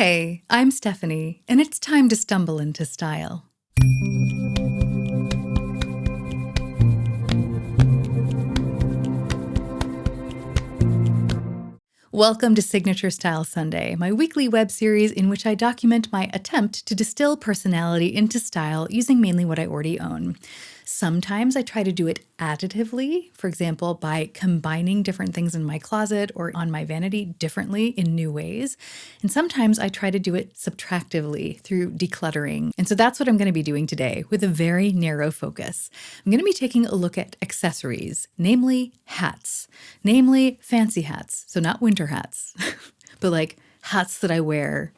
Hey, I'm Stephanie, and it's time to stumble into style. Welcome to Signature Style Sunday, my weekly web series in which I document my attempt to distill personality into style using mainly what I already own. Sometimes I try to do it additively, for example, by combining different things in my closet or on my vanity differently in new ways. And sometimes I try to do it subtractively through decluttering. And so that's what I'm going to be doing today with a very narrow focus. I'm going to be taking a look at accessories, namely hats, namely fancy hats. So not winter hats, but like hats that I wear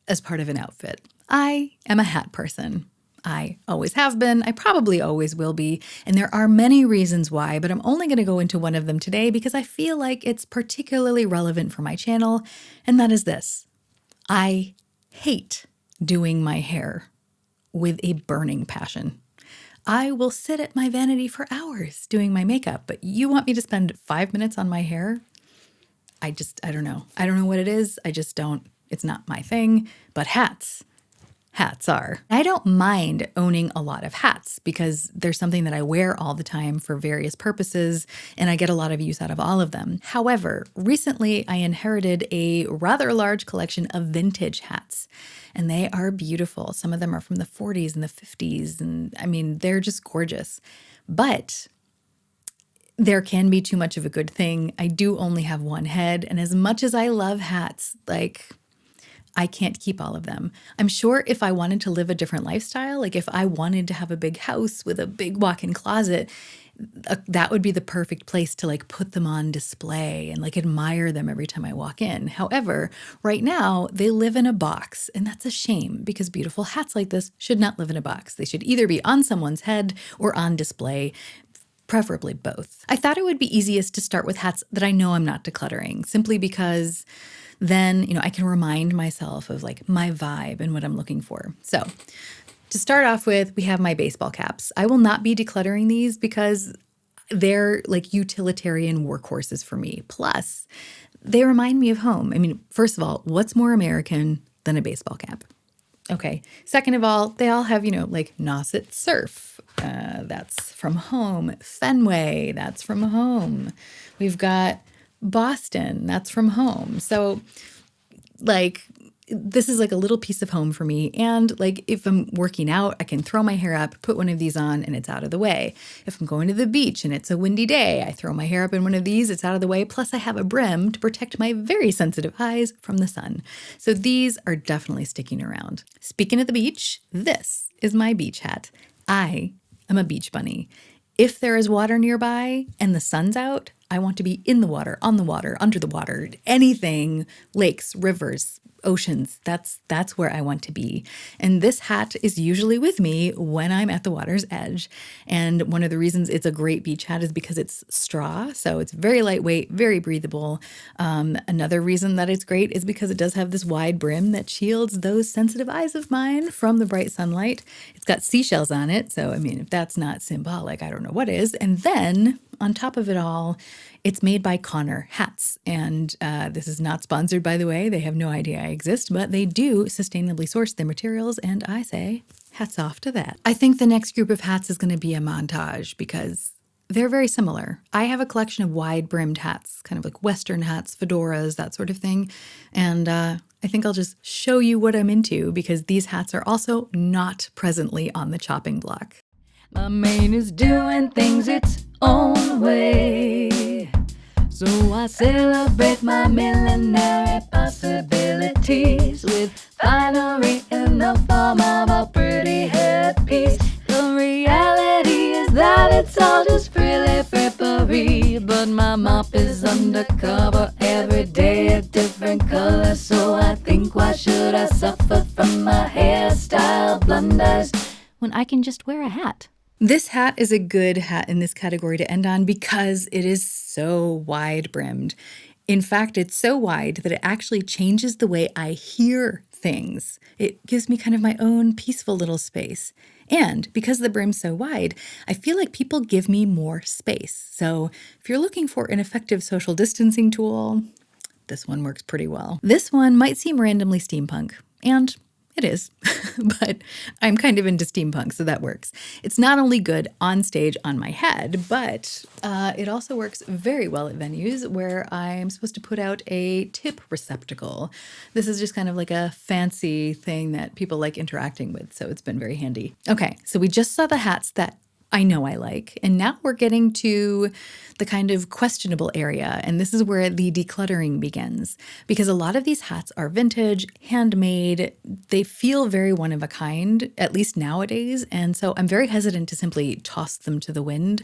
as part of an outfit. I am a hat person. I always have been. I probably always will be. And there are many reasons why, but I'm only going to go into one of them today because I feel like it's particularly relevant for my channel. And that is this. I hate doing my hair with a burning passion. I will sit at my vanity for hours doing my makeup, but you want me to spend 5 minutes on my hair? I don't know. I don't know what it is. I just don't. It's not my thing. But hats are. I don't mind owning a lot of hats because there's something that I wear all the time for various purposes, and I get a lot of use out of all of them. However, recently I inherited a rather large collection of vintage hats, and they are beautiful. Some of them are from the 40s and the 50s, and I mean, they're just gorgeous. But there can be too much of a good thing. I do only have one head, and as much as I love hats, I can't keep all of them. I'm sure if I wanted to live a different lifestyle, like if I wanted to have a big house with a big walk-in closet, that would be the perfect place to put them on display and admire them every time I walk in. However, right now they live in a box, and that's a shame because beautiful hats like this should not live in a box. They should either be on someone's head or on display, preferably both. I thought it would be easiest to start with hats that I know I'm not decluttering, simply because then, I can remind myself of my vibe and what I'm looking for. So to start off with, we have my baseball caps. I will not be decluttering these because they're utilitarian workhorses for me. Plus, they remind me of home. I mean, first of all, what's more American than a baseball cap? Okay. Second of all, they all have, Nauset Surf. That's from home. Fenway, that's from home. We've got Boston, that's from home. So this is a little piece of home for me. And if I'm working out, I can throw my hair up, put one of these on, and it's out of the way. If I'm going to the beach and it's a windy day, I throw my hair up in one of these, it's out of the way. Plus I have a brim to protect my very sensitive eyes from the sun. So these are definitely sticking around. Speaking of the beach, this is my beach hat. I am a beach bunny. If there is water nearby and the sun's out, I want to be in the water, on the water, under the water, anything, lakes, rivers, oceans. That's where I want to be. And this hat is usually with me when I'm at the water's edge. And one of the reasons it's a great beach hat is because it's straw. So it's very lightweight, very breathable. Another reason that it's great is because it does have this wide brim that shields those sensitive eyes of mine from the bright sunlight. It's got seashells on it. So, I mean, if that's not symbolic, I don't know what is. And then on top of it all, it's made by Connor Hats. And this is not sponsored, by the way. They have no idea I exist, but they do sustainably source their materials. And I say, hats off to that. I think the next group of hats is going to be a montage because they're very similar. I have a collection of wide-brimmed hats, kind of like Western hats, fedoras, that sort of thing. And I think I'll just show you what I'm into because these hats are also not presently on the chopping block. My mane is doing things its own way, so I celebrate my millinery possibilities with finery in the form of a pretty headpiece. The reality is that it's all just frilly frippery, but my mop is undercover every day a different color. So I think, why should I suffer from my hairstyle blunders when I can just wear a hat? This hat is a good hat in this category to end on because it is so wide-brimmed. In fact, it's so wide that it actually changes the way I hear things. It gives me kind of my own peaceful little space. And because the brim's so wide, I feel like people give me more space. So if you're looking for an effective social distancing tool, This one works pretty well. This one might seem randomly steampunk, and it is, but I'm kind of into steampunk, so that works. It's not only good on stage on my head, but it also works very well at venues where I'm supposed to put out a tip receptacle. This is just kind of like a fancy thing that people like interacting with, so it's been very handy. Okay, so we just saw the hats that I know I like. And now we're getting to the kind of questionable area. And this is where the decluttering begins. Because a lot of these hats are vintage, handmade. They feel very one of a kind, at least nowadays. And so I'm very hesitant to simply toss them to the wind.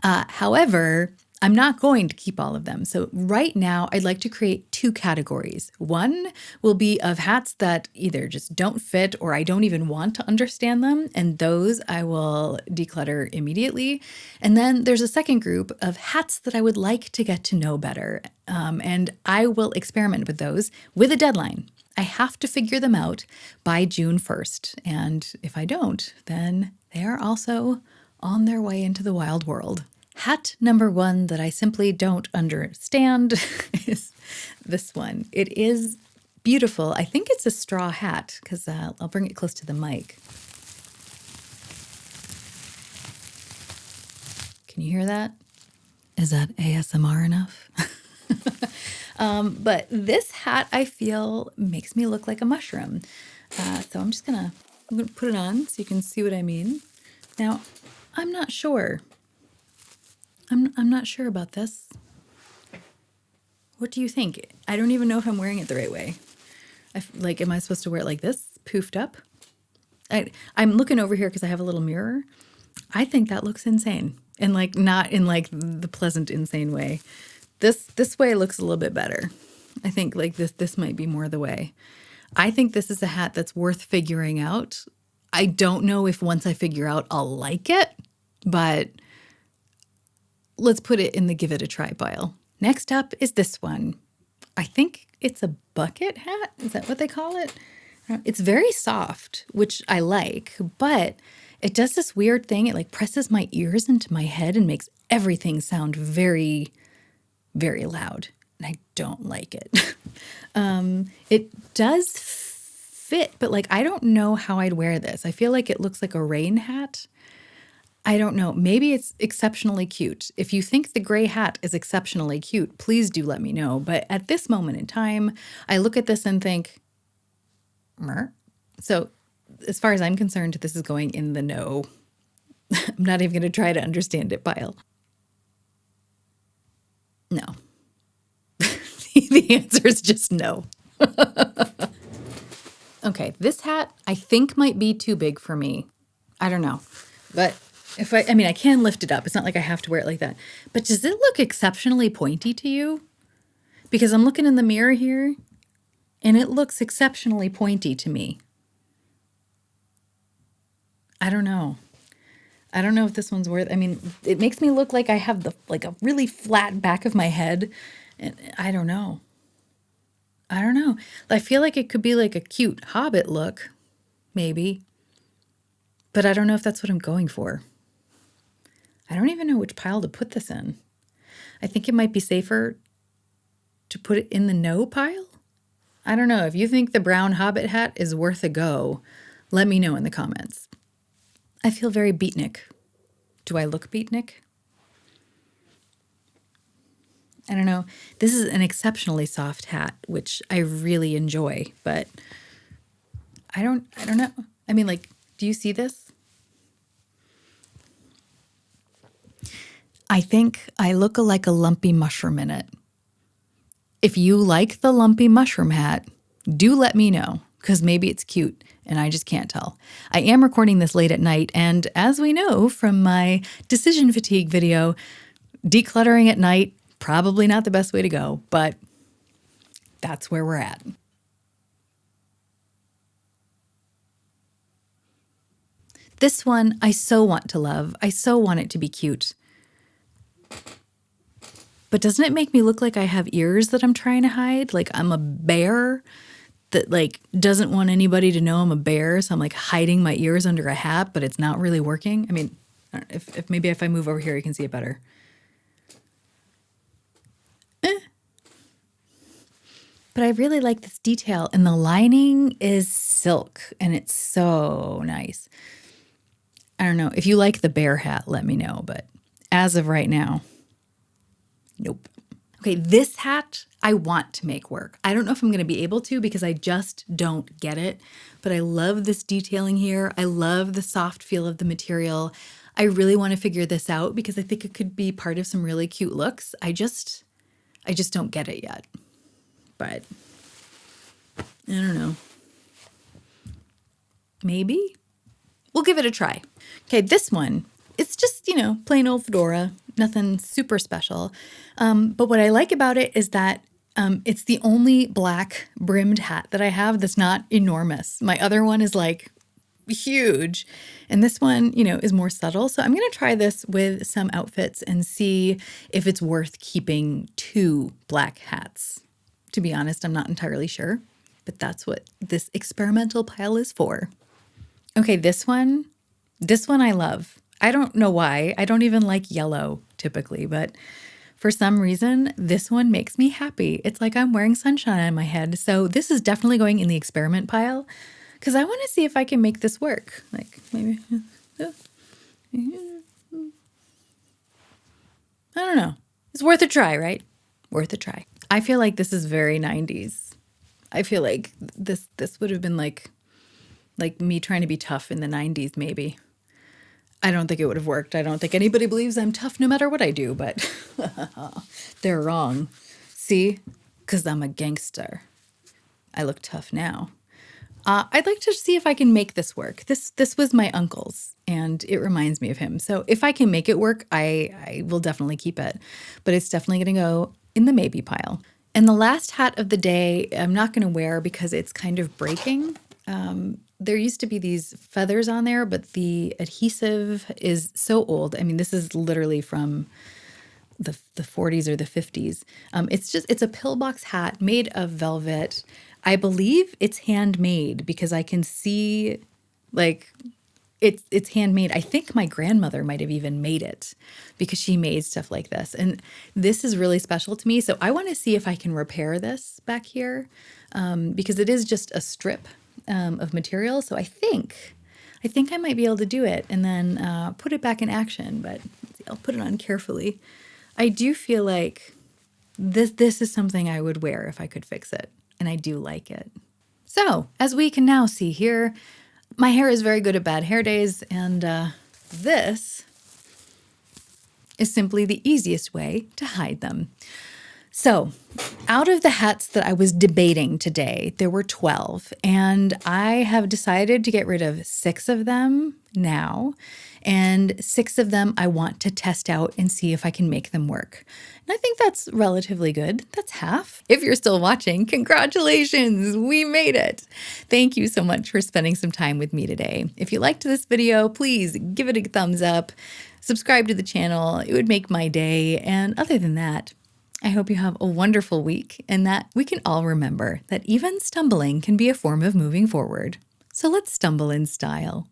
However, I'm not going to keep all of them. So right now, I'd like to create two categories. One will be of hats that either just don't fit or I don't even want to understand them, and those I will declutter immediately. And then there's a second group of hats that I would like to get to know better, and I will experiment with those with a deadline. I have to figure them out by June 1st, and if I don't, then they are also on their way into the wild world. Hat number one that I simply don't understand is this one. It is beautiful. I think it's a straw hat because I'll bring it close to the mic. Can you hear that? Is that ASMR enough? But this hat, I feel, makes me look like a mushroom. So I'm gonna put it on so you can see what I mean. Now, I'm not sure. I'm not sure about this. What do you think? I don't even know if I'm wearing it the right way. Am I supposed to wear it like this, poofed up? I'm looking over here because I have a little mirror. I think that looks insane, and not in the pleasant insane way. This way looks a little bit better. I think this might be more the way. I think this is a hat that's worth figuring out. I don't know if once I figure out I'll like it, but let's put it in the give it a try pile. Next up is this one. I think it's a bucket hat. Is that what they call it? It's very soft, which I like, but it does this weird thing. It presses my ears into my head and makes everything sound very, very loud. And I don't like it. It does fit, but I don't know how I'd wear this. I feel like it looks like a rain hat. I don't know. Maybe it's exceptionally cute. If you think the gray hat is exceptionally cute, please do let me know. But at this moment in time, I look at this and think, Mer. So as far as I'm concerned, this is going in the no. I'm not even going to try to understand it pile. No. The answer is just no. Okay, this hat I think might be too big for me. I don't know. But I can lift it up. It's not like I have to wear it like that. But does it look exceptionally pointy to you? Because I'm looking in the mirror here, and it looks exceptionally pointy to me. I don't know. I don't know if this one's worth. It makes me look like I have a really flat back of my head, and I don't know. I feel like it could be like a cute Hobbit look, maybe. But I don't know if that's what I'm going for. I don't even know which pile to put this in. I think it might be safer to put it in the no pile. I don't know. If you think the brown Hobbit hat is worth a go, let me know in the comments. I feel very beatnik. Do I look beatnik? I don't know. This is an exceptionally soft hat, which I really enjoy, but I don't know. Do you see this? I think I look like a lumpy mushroom in it. If you like the lumpy mushroom hat, do let me know, because maybe it's cute and I just can't tell. I am recording this late at night, and as we know from my decision fatigue video, decluttering at night, probably not the best way to go, but that's where we're at. This one I so want to love. I so want it to be cute. But doesn't it make me look like I have ears that I'm trying to hide? Like I'm a bear that doesn't want anybody to know I'm a bear, so I'm hiding my ears under a hat, but it's not really working. If I move over here, you can see it better. but I really like this detail, and the lining is silk, and it's so nice. I don't know. If you like the bear hat, let me know, but as of right now, nope. Okay, this hat I want to make work. I don't know if I'm going to be able to because I just don't get it, but I love this detailing here. I love the soft feel of the material. I really want to figure this out because I think it could be part of some really cute looks. I just don't get it yet, but I don't know. Maybe we'll give it a try. Okay, this one, it's just, plain old fedora, nothing super special. But what I like about it is that it's the only black brimmed hat that I have that's not enormous. My other one is like huge. And this one, is more subtle. So I'm going to try this with some outfits and see if it's worth keeping 2 black hats. To be honest, I'm not entirely sure, but that's what this experimental pile is for. Okay, this one I love. I don't know why. I don't even like yellow typically, but for some reason, this one makes me happy. It's like I'm wearing sunshine on my head. So this is definitely going in the experiment pile because I want to see if I can make this work. Like maybe, I don't know. It's worth a try, right? Worth a try. I feel like this is very 90s. I feel like this would have been like me trying to be tough in the 90s, maybe. I don't think it would have worked. I don't think anybody believes I'm tough no matter what I do, but they're wrong. See? Because I'm a gangster. I look tough now. I'd like to see if I can make this work. This was my uncle's, and it reminds me of him. So if I can make it work, I will definitely keep it. But it's definitely going to go in the maybe pile. And the last hat of the day, I'm not going to wear because it's kind of breaking. There used to be these feathers on there, but the adhesive is so old. I mean, this is literally from the 40s or the 50s. It's a Pillbox hat made of velvet. I believe it's handmade because I can see it's handmade. I think my grandmother might have even made it because she made stuff like this. And this is really special to me. So I want to see if I can repair this back here because it is just a strip of material. So I think I might be able to do it and then put it back in action, but I'll put it on carefully. I do feel like this is something I would wear if I could fix it, and I do like it. So as we can now see here, my hair is very good at bad hair days, and this is simply the easiest way to hide them. So out of the hats that I was debating today, there were 12, and I have decided to get rid of 6 of them now, and 6 of them I want to test out and see if I can make them work. And I think that's relatively good. That's half. If you're still watching, congratulations, we made it. Thank you so much for spending some time with me today. If you liked this video, please give it a thumbs up, subscribe to the channel. It would make my day. And other than that, I hope you have a wonderful week and that we can all remember that even stumbling can be a form of moving forward. So let's stumble in style.